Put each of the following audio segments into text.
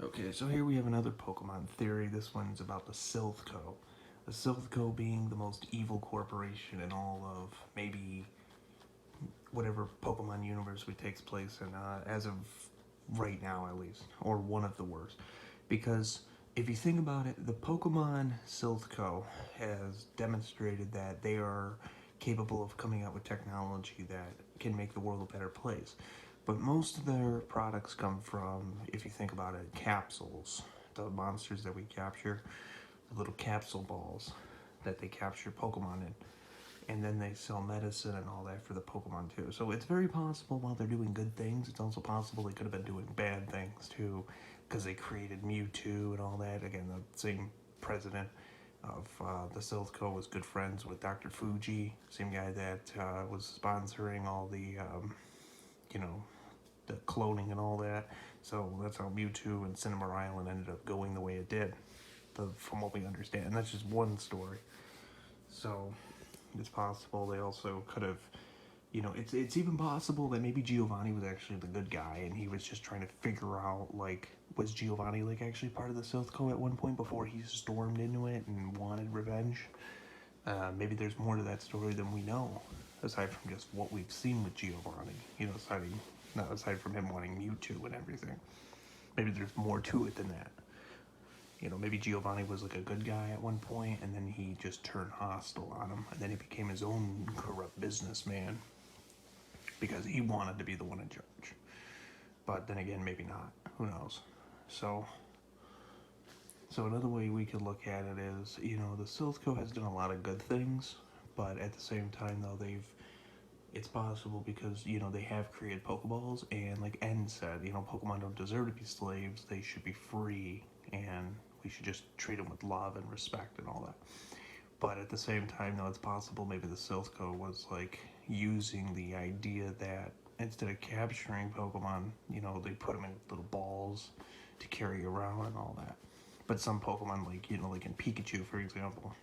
Okay, so here we have another Pokemon theory. This one's about the Silph Co. The Silph Co. being the most evil corporation in all of maybe whatever Pokemon universe we takes place in, as of right now at least, or one of the worst. Because if you think about it, the Pokemon Silph Co. has demonstrated that they are capable of coming out with technology that can make the world a better place. But most of their products come from, if you think about it, capsules. The monsters that we capture, the little capsule balls that they capture Pokemon in. And then they sell medicine and all that for the Pokemon too. So it's very possible while they're doing good things, it's also possible they could have been doing bad things too, because they created Mewtwo and all that. Again, the same president of the Silph Co. was good friends with Dr. Fuji, same guy that was sponsoring all the, you know, the cloning and all that. So that's how Mewtwo and Cinnabar Island ended up going the way it did, from what we understand. And that's just one story. So it's possible they also could have, it's even possible that maybe Giovanni was actually the good guy and he was just trying to figure out, like, was Giovanni, like, actually part of the Silph Co at one point before he stormed into it and wanted revenge? Maybe there's more to that story than we know, aside from just what we've seen with Giovanni, aside from him wanting Mewtwo and everything. Maybe there's more to it than that. Maybe Giovanni was like a good guy at one point, and then he just turned hostile on him, and then he became his own corrupt businessman because he wanted to be the one in charge. But then again, maybe not. Who knows? So another way we could look at it is, the Silph Co has done a lot of good things, but at the same time, though, it's possible because, they have created Pokeballs, and like N said, Pokemon don't deserve to be slaves, they should be free, and we should just treat them with love and respect and all that. But at the same time, though, it's possible maybe the Silph Co was like using the idea that instead of capturing Pokemon, they put them in little balls to carry around and all that. But some Pokemon, like in Pikachu, for example,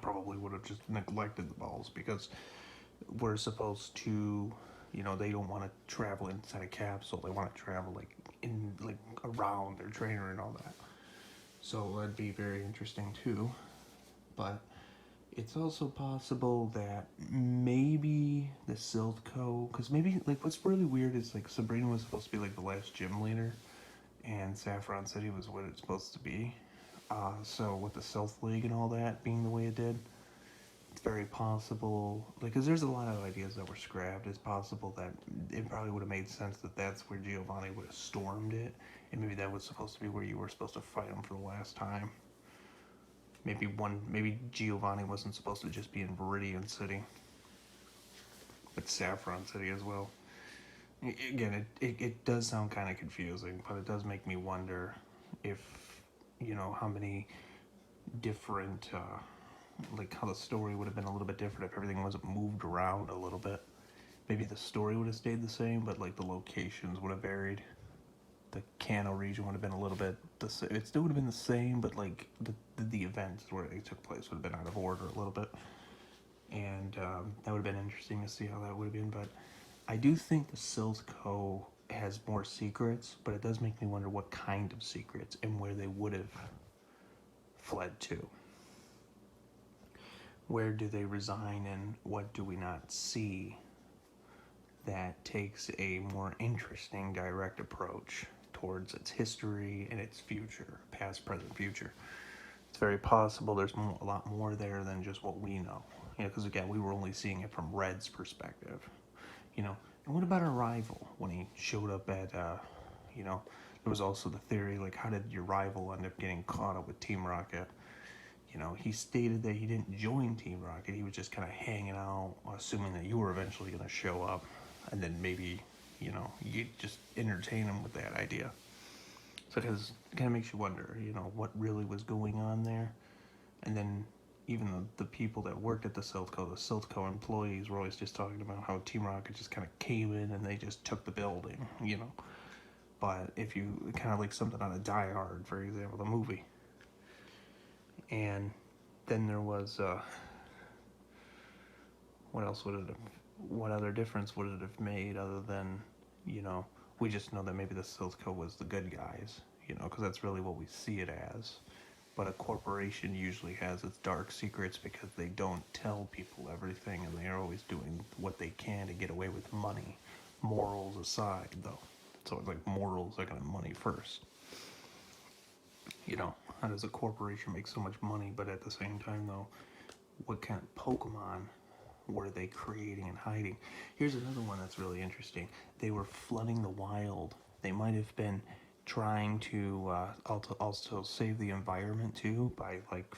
probably would have just neglected the balls because we're supposed to, they don't want to travel inside a capsule. They want to travel around their trainer and all that. So that'd be very interesting too. But it's also possible that maybe the Silph Co, because maybe, like, what's really weird is, like, Sabrina was supposed to be like the last gym leader, and Saffron City was what it's supposed to be. So with the Silph League and all that being the way it did, it's very possible, like, because there's a lot of ideas that were scrapped. It's possible that it probably would have made sense that that's where Giovanni would have stormed it, and maybe that was supposed to be where you were supposed to fight him for the last time. Maybe Giovanni wasn't supposed to just be in Viridian City, but Saffron City as well. Again, it does sound kind of confusing, but it does make me wonder if, how many different, like, how the story would have been a little bit different if everything wasn't moved around a little bit. Maybe the story would have stayed the same, but, like, the locations would have varied. The Kanto region would have been a little bit the same. It still would have been the same, but, like, the events where they took place would have been out of order a little bit. And that would have been interesting to see how that would have been. But I do think the Silph Co has more secrets, but it does make me wonder what kind of secrets and where they would have fled to. Where do they resign, and what do we not see that takes a more interesting, direct approach towards its history and its future, past, present, future? It's very possible there's a lot more there than just what we know. Because again, we were only seeing it from Red's perspective. And what about our rival when he showed up at, there was also the theory, like, how did your rival end up getting caught up with Team Rocket? He stated that he didn't join Team Rocket. He was just kind of hanging out, assuming that you were eventually going to show up, and then maybe, you just entertain him with that idea. So it kind of makes you wonder, what really was going on there. And then even the people that worked at the Silph Co employees were always just talking about how Team Rocket just kind of came in and they just took the building, But if you kind of like something on a Die Hard, for example, the movie. And then there was, what other difference would it have made other than, We just know that maybe the Silph Co was the good guys, you know, because that's really what we see it as. But a corporation usually has its dark secrets because they don't tell people everything, and they're always doing what they can to get away with money. Morals aside, though. So it's like morals are gonna money first. You know, how does a corporation make so much money, but at the same time, though, what kind of Pokemon were they creating and hiding? Here's another one that's really interesting. They were flooding the wild. They might have been trying to also save the environment too by like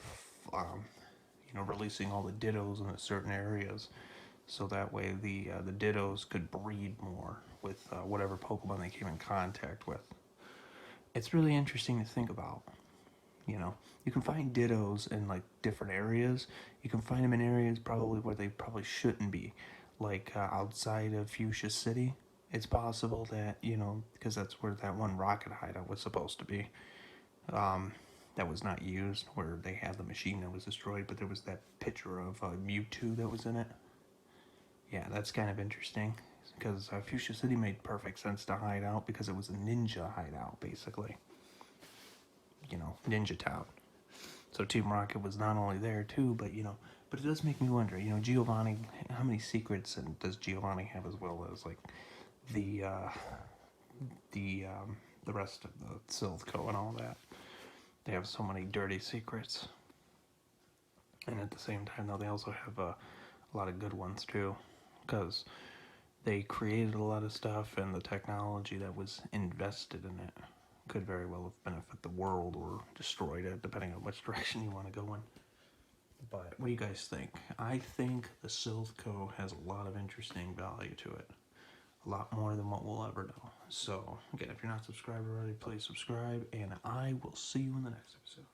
you know, releasing all the Dittos in certain areas, so that way the Dittos could breed more with whatever Pokemon they came in contact with. It's really interesting to think about. You know, you can find Dittos in like different areas. You can find them in areas probably where they probably shouldn't be, like outside of Fuchsia City. It's possible that, you know, because that's where that one rocket hideout was supposed to be. That was not used, where they had the machine that was destroyed, but there was that picture of Mewtwo that was in it. Yeah, that's kind of interesting, because Fuchsia City made perfect sense to hide out because it was a ninja hideout, basically. You know, Ninja Town. So Team Rocket was not only there too, but you know, but it does make me wonder, you know, Giovanni, how many secrets and does Giovanni have, as well as like the rest of the Silph Co and all that. They have so many dirty secrets, and at the same time, though, they also have a lot of good ones too, because they created a lot of stuff, and the technology that was invested in it could very well have benefited the world or destroyed it, depending on which direction you want to go in. But what do you guys think? I think the Silph Co has a lot of interesting value to it. A lot more than what we'll ever know. So, again, if you're not subscribed already, please subscribe, and I will see you in the next episode.